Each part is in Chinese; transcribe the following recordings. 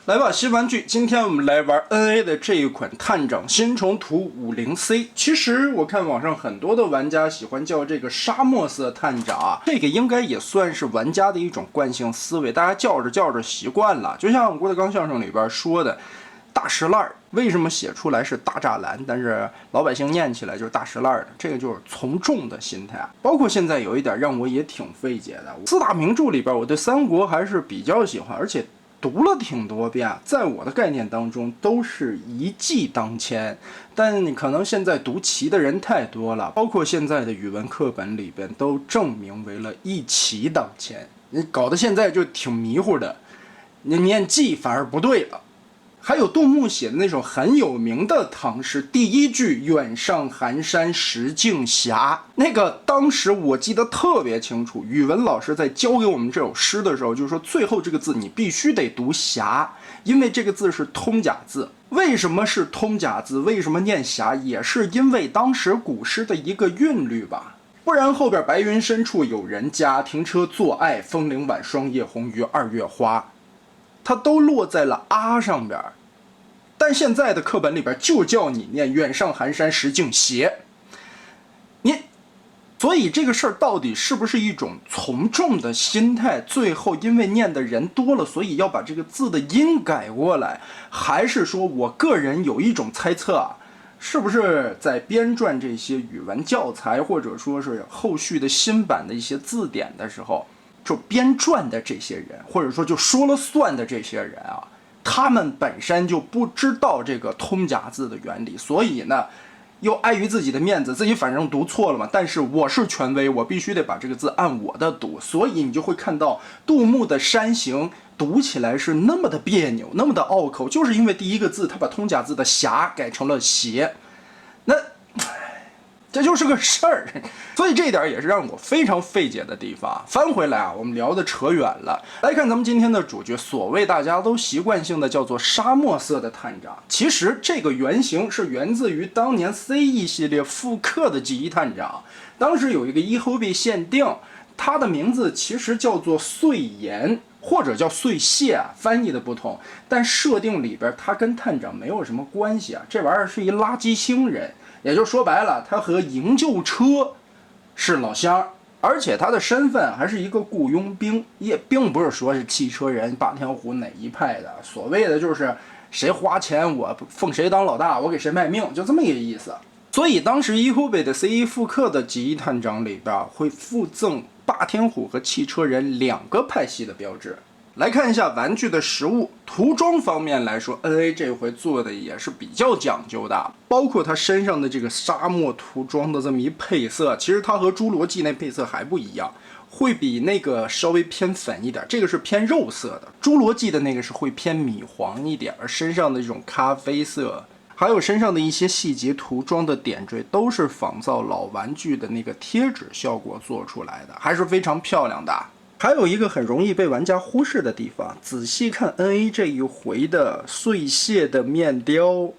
来吧，新玩具，今天我们来玩 NA 的这一款探长新虫图 50C。其实我看网上很多的玩家喜欢叫这个沙漠色探长啊，这个应该也算是玩家的一种惯性思维，大家叫着习惯了。就像郭德纲相声里边说的，大石烂儿为什么写出来是大栅栏，但是老百姓念起来就是大石烂儿的？这个就是从众的心态。包括现在有一点让我也挺费解的，四大名著里边，我对三国还是比较喜欢，而且读了挺多遍，在我的概念当中都是一骑当千，但可能现在读齐的人太多了，包括现在的语文课本里边都证明为了一骑当千，你搞得现在就挺迷糊的，你念骑反而不对了。还有杜牧写的那首很有名的唐诗，第一句“远上寒山石径斜”，那个当时我记得特别清楚，语文老师在教给我们这首诗的时候，就是说最后这个字你必须得读斜，因为这个字是通假字。为什么是通假字？为什么念斜？也是因为当时古诗的一个韵律吧。不然后边白云深处有人家，停车坐爱枫林晚，霜叶红于二月花，它都落在了啊上边，但现在的课本里边就叫你念远上寒山石径斜，所以这个事儿到底是不是一种从众的心态？最后因为念的人多了，所以要把这个字的音改过来，还是说我个人有一种猜测啊，是不是在编撰这些语文教材，或者说是后续的新版的一些字典的时候，就编撰的这些人，或者说就说了算的这些人啊，他们本身就不知道这个通假字的原理，所以呢，又碍于自己的面子，自己反正读错了嘛，但是我是权威，我必须得把这个字按我的读，所以你就会看到杜牧的山行读起来是那么的别扭，那么的拗口，就是因为第一个字他把通假字的斜改成了斜，那这就是个事儿，所以这一点也是让我非常费解的地方。翻回来啊，我们聊的扯远了，来看咱们今天的主角，所谓大家都习惯性的叫做沙漠色的探长，其实这个原型是源自于当年 CE 系列复刻的记忆探长，当时有一个1HB限定，它的名字其实叫做碎岩，或者叫碎屑，翻译的不同，但设定里边它跟探长没有什么关系啊，这玩意儿是一垃圾星人，也就说白了，他和营救车是老乡，而且他的身份还是一个雇佣兵，也并不是说是汽车人霸天虎哪一派的，所谓的就是谁花钱我奉谁当老大，我给谁卖命，就这么一个意思。所以当时1HB的 CE 复刻的记忆探长里边会附赠霸天虎和汽车人两个派系的标志。来看一下玩具的实物，涂装方面来说 ，NA 这回做的也是比较讲究的，包括它身上的这个沙漠涂装的这么一配色，其实它和侏罗纪那配色还不一样，会比那个稍微偏粉一点，这个是偏肉色的，侏罗纪的那个是会偏米黄一点，而身上的这种咖啡色，还有身上的一些细节涂装的点缀，都是仿造老玩具的那个贴纸效果做出来的，还是非常漂亮的。还有一个很容易被玩家忽视的地方，仔细看 NA 这一回的碎屑的面雕，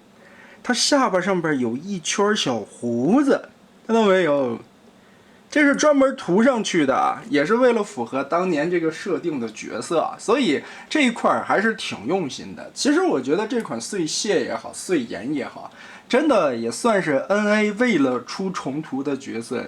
它下巴上边有一圈小胡子，看到没有？这是专门涂上去的，也是为了符合当年这个设定的角色，所以这一块还是挺用心的。其实我觉得这款碎屑也好，碎岩也好，真的也算是 NA 为了出重涂的角色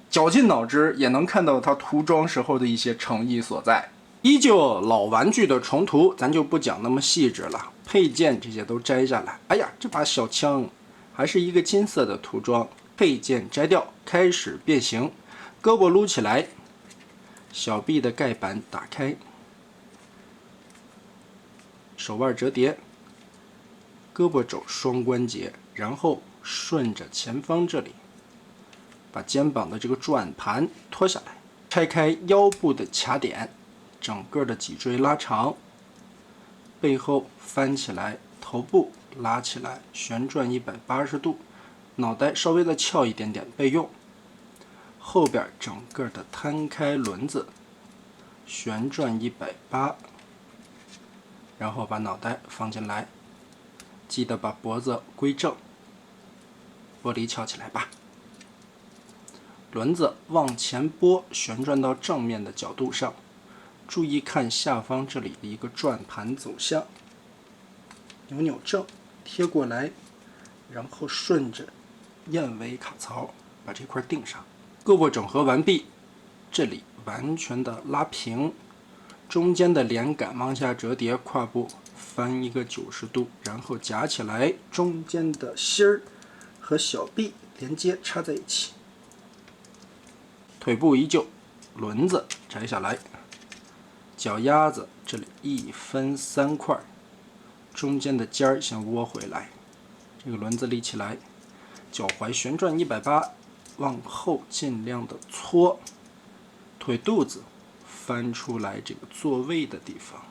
绞尽脑汁也能看到它涂装时候的一些诚意所在。依旧老玩具的重涂，咱就不讲那么细致了，配件这些都摘下来。哎呀，这把小枪还是一个金色的涂装，配件摘掉，开始变形，胳膊撸起来，小臂的盖板打开，手腕折叠，胳膊肘双关节，然后顺着前方这里把肩膀的这个转盘脱下来，拆开腰部的卡点，整个的脊椎拉长，背后翻起来，头部拉起来，旋转180度，脑袋稍微的翘一点点备用。后边整个的摊开轮子，旋转180，然后把脑袋放进来，记得把脖子归正，玻璃翘起来吧。轮子往前拨，旋转到正面的角度上，注意看下方这里的一个转盘走向，扭扭正，贴过来，然后顺着燕尾卡槽把这块钉上。胳膊整合完毕，这里完全的拉平，中间的连杆往下折叠，胯部翻一个90度，然后夹起来，中间的芯儿和小臂连接插在一起。腿部依旧，轮子摘下来，脚丫子这里一分3块，中间的尖儿先窝回来，这个轮子立起来，脚踝旋转180，往后尽量的搓，腿肚子翻出来这个座位的地方，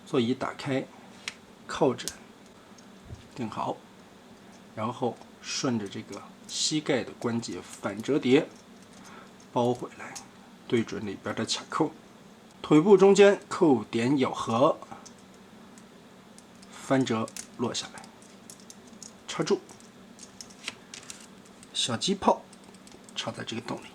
座椅打开，靠枕定好，然后顺着这个膝盖的关节反折叠包回来，对准里边的卡扣，腿部中间扣点咬合，翻折落下来，插住，小机炮插在这个洞里。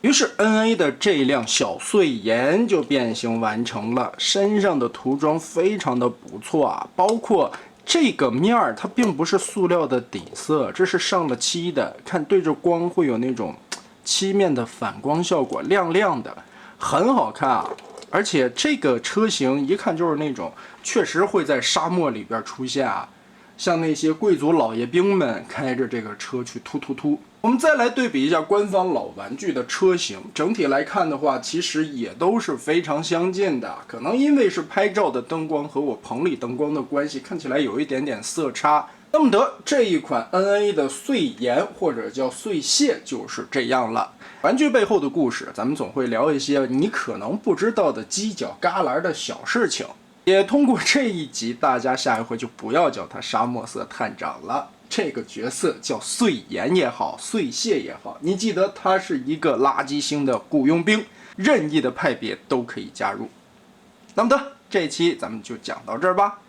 于是 NA 的这辆小碎岩就变形完成了，身上的涂装非常的不错啊，包括这个面儿它并不是塑料的底色，这是上了漆的，看对着光会有那种漆面的反光效果，亮亮的，很好看啊。而且这个车型一看就是那种确实会在沙漠里边出现啊，像那些贵族老爷兵们开着这个车去突。我们再来对比一下官方老玩具的车型，整体来看的话，其实也都是非常相近的。可能因为是拍照的灯光和我棚里灯光的关系，看起来有一点点色差。那么这一款 NA 的碎岩或者叫碎屑就是这样了。玩具背后的故事，咱们总会聊一些你可能不知道的犄角旮旯的小事情。也通过这一集，大家下一回就不要叫他沙漠色探长了。这个角色叫碎岩也好，碎屑也好，你记得他是一个垃圾星的雇佣兵，任意的派别都可以加入。那么这一期咱们就讲到这儿吧。